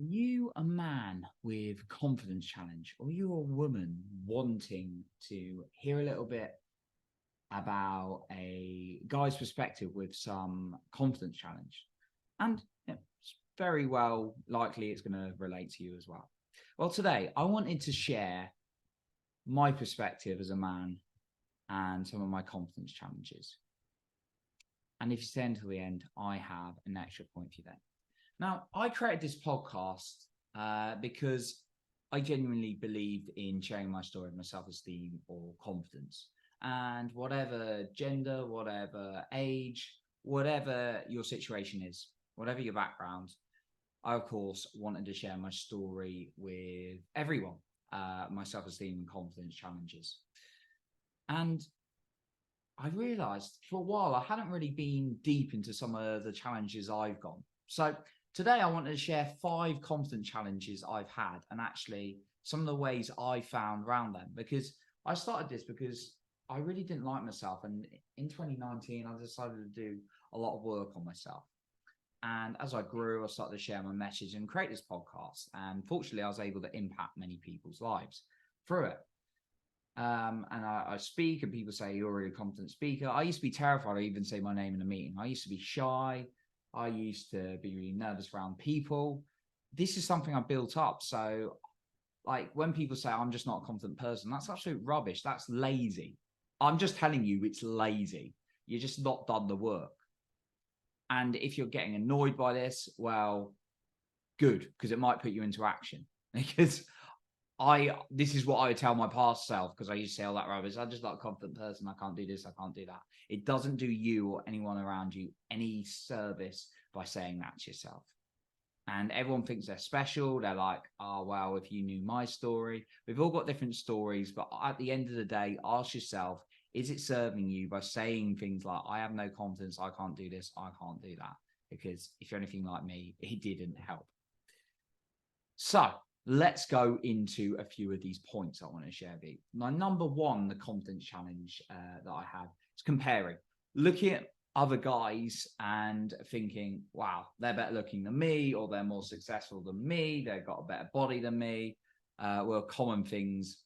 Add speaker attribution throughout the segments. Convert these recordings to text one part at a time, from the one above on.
Speaker 1: You a man with confidence challenge, or you a woman wanting to hear a little bit about a guy's perspective with some confidence challenge, and it's very well likely it's going to relate to you as well. Well, today I wanted to share my perspective as a man and some of my confidence challenges. And if you stay until the end, I have an extra point for you then. Now, I created this podcast because I genuinely believed in sharing my story of my self-esteem or confidence. And whatever gender, whatever age, whatever your situation is, whatever your background, I, of course, wanted to share my story with everyone, my self-esteem and confidence challenges. And I realized for a while I hadn't really been deep into some of the challenges I've gone. So today I wanted to share 5 confidence challenges I've had and actually some of the ways I found around them, because I started this because I really didn't like myself. And in 2019, I decided to do a lot of work on myself. And as I grew, I started to share my message and create this podcast. And fortunately, I was able to impact many people's lives through it. And I speak and people say, you're a really confident speaker. I used to be terrified to even say my name in a meeting. I used to be shy. I used to be really nervous around people. This is something I built up. So like when people say I'm just not a confident person, that's absolute rubbish. That's lazy. I'm just telling you it's lazy. You're just not done the work. And if you're getting annoyed by this, well, good, because it might put you into action. Because this is what I would tell my past self, because I used to say all that rubbish. I'm just not a confident person. I can't do this. I can't do that. It doesn't do you or anyone around you any service by saying that to yourself. And everyone thinks they're special. They're like, oh, well, if you knew my story, we've all got different stories. But at the end of the day, ask yourself, is it serving you by saying things like, I have no confidence. I can't do this. I can't do that. Because if you're anything like me, it didn't help. So let's go into a few of these points I want to share with you. My number one, the confidence challenge that I had is comparing. Looking at other guys and thinking, wow, they're better looking than me, or they're more successful than me, they've got a better body than me, were common things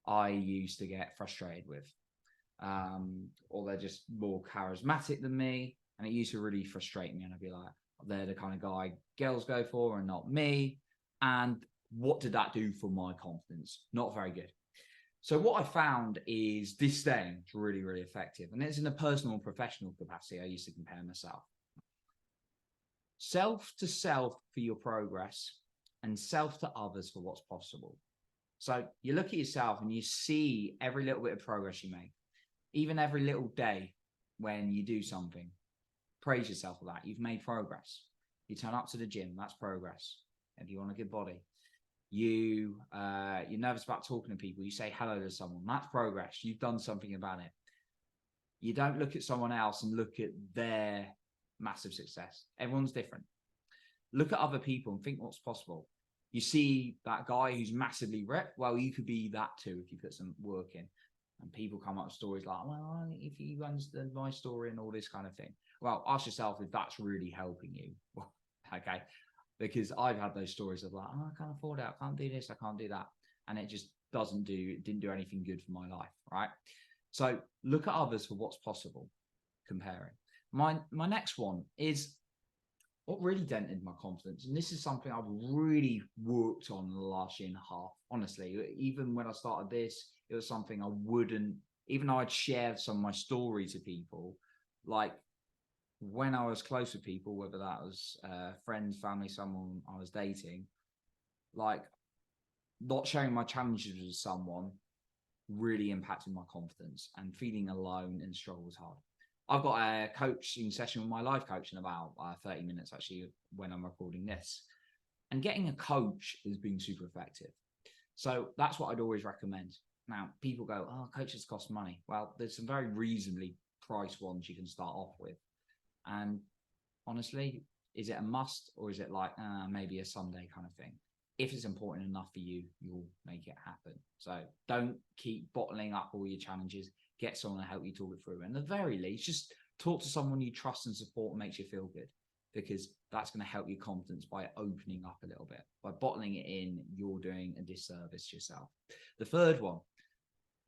Speaker 1: I used to get frustrated with. Or they're just more charismatic than me, and it used to really frustrate me. And I'd be like, they're the kind of guy girls go for and not me. And what did that do for my confidence? Not very good. So what I found is this thing is really, really effective. And it's in a personal and professional capacity. I used to compare myself. Self to self for your progress and self to others for what's possible. So you look at yourself and you see every little bit of progress you make, even every little day when you do something. Praise yourself for that. You've made progress. You turn up to the gym, that's progress. If you want a good body, you're nervous about talking to people, you say hello to someone, that's progress. You've done something about it. You don't look at someone else and look at their massive success. Everyone's different. Look at other people and think what's possible. You see that guy who's massively ripped, well, you could be that too if you put some work in. And people come up with stories like, well, if you understand my story and all this kind of thing. Well, ask yourself if that's really helping you. Okay. Because I've had those stories of like, oh, I can't afford it. I can't do this. I can't do that. And it just didn't do anything good for my life. Right. So look at others for what's possible, comparing. My next one is what really dented my confidence. And this is something I've really worked on the last year and a half. Honestly, even when I started this, it was something I wouldn't, even though I'd shared some of my story to people, like when I was close with people, whether that was friends, family, someone I was dating, like not sharing my challenges with someone really impacted my confidence, and feeling alone and struggle was hard. I've got a coaching session with my life coach in about 30 minutes, actually, when I'm recording this. And getting a coach has been super effective. So that's what I'd always recommend. Now, people go, oh, coaches cost money. Well, there's some very reasonably priced ones you can start off with. And honestly, is it a must, or is it like maybe a Sunday kind of thing? If it's important enough for you, you'll make it happen. So don't keep bottling up all your challenges. Get someone to help you talk it through. And at the very least, just talk to someone you trust and support and makes you feel good. because that's going to help your confidence by opening up a little bit. By bottling it in, you're doing a disservice to yourself. The third one,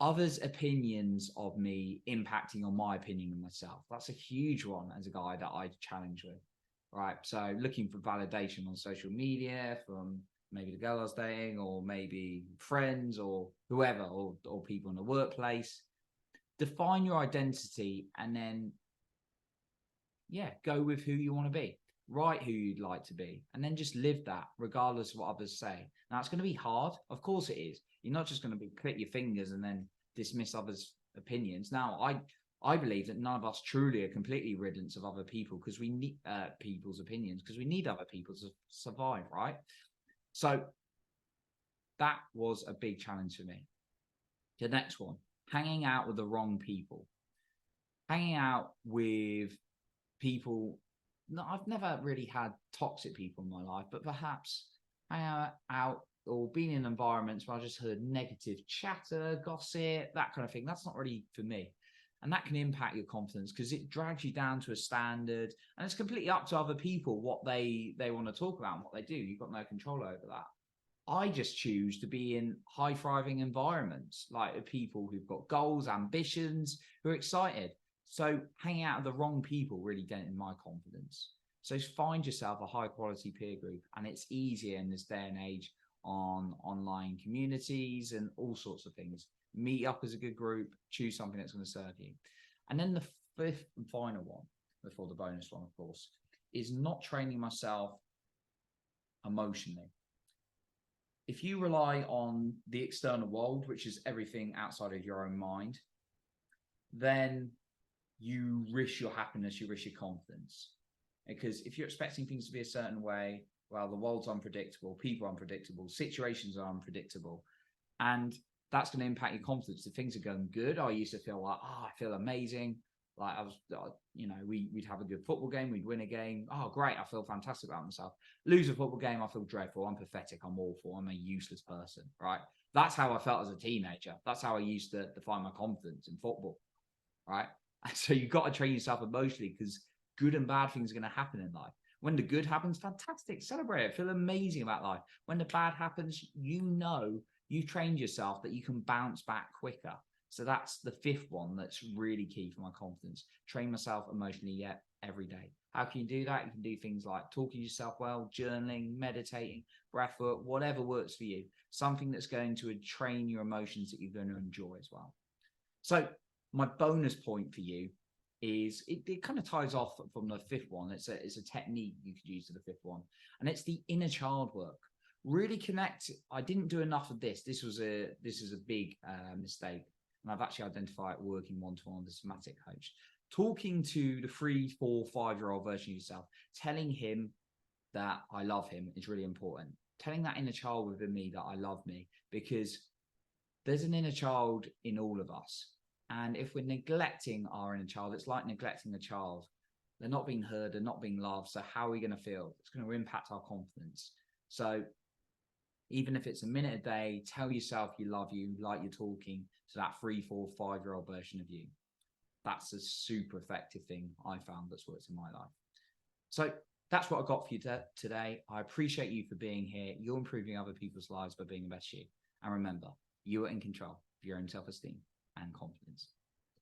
Speaker 1: others' opinions of me impacting on my opinion of myself. That's a huge one as a guy that I challenge with, right? So looking for validation on social media from maybe the girl I was dating, or maybe friends, or whoever, or people in the workplace. Define your identity, and then, yeah, go with who you want to be. Write who you'd like to be, and then just live that regardless of what others say. Now, it's going to be hard. Of course it is. You're not just going to click your fingers and then dismiss others' opinions. Now, I believe that none of us truly are completely riddance of other people, because we need people's opinions, because we need other people to survive, right? So that was a big challenge for me. The next one, hanging out with the wrong people. Hanging out with people, no, I've never really had toxic people in my life, but perhaps hanging out or being in environments where I just heard negative chatter, gossip, that kind of thing. That's not really for me. And that can impact your confidence, because it drags you down to a standard, and it's completely up to other people what they want to talk about and what they do. You've got no control over that. I just choose to be in high thriving environments, like people who've got goals, ambitions, who are excited. So hanging out with the wrong people really dented my confidence. So find yourself a high quality peer group, and it's easier in this day and age on online communities and all sorts of things. Meet up as a good group, choose something that's going to serve you. And then the fifth and final one, before the bonus one, of course, is not training myself emotionally. If you rely on the external world, which is everything outside of your own mind, then you risk your happiness, you risk your confidence. Because if you're expecting things to be a certain way, well, the world's unpredictable, people are unpredictable, situations are unpredictable, and that's going to impact your confidence. If things are going good, I used to feel like, I feel amazing. Like I was, we'd have a good football game, we'd win a game. Oh, great, I feel fantastic about myself. Lose a football game, I feel dreadful. I'm pathetic. I'm awful. I'm a useless person, right? That's how I felt as a teenager. That's how I used to define my confidence in football, right? So you've got to train yourself emotionally, because good and bad things are going to happen in life. When the good happens, fantastic, celebrate it, feel amazing about life. When the bad happens, you've trained yourself that you can bounce back quicker. So that's the fifth one that's really key for my confidence. Train myself emotionally every day. How can you do that? You can do things like talking to yourself well, journaling, meditating, breath work, whatever works for you. Something that's going to train your emotions that you're going to enjoy as well. So my bonus point for you is it kind of ties off from the fifth one. It's a technique you could use to the fifth one, and it's the inner child work. Really connect. I didn't do enough of this. This is a big mistake, and I've actually identified it working one-to-one with a somatic coach. Talking to the 3, 4, 5-year-old version of yourself, telling him that I love him is really important. Telling that inner child within me that I love me, because there's an inner child in all of us. And if we're neglecting our inner child, it's like neglecting a child. They're not being heard, they're not being loved. So how are we going to feel? It's going to impact our confidence. So even if it's a minute a day, tell yourself you love you, like you're talking to that 3, 4, 5-year-old version of you. That's a super effective thing I found that's worked in my life. So that's what I got for you today. I appreciate you for being here. You're improving other people's lives by being the best you. And remember, you are in control of your own self-esteem and confidence.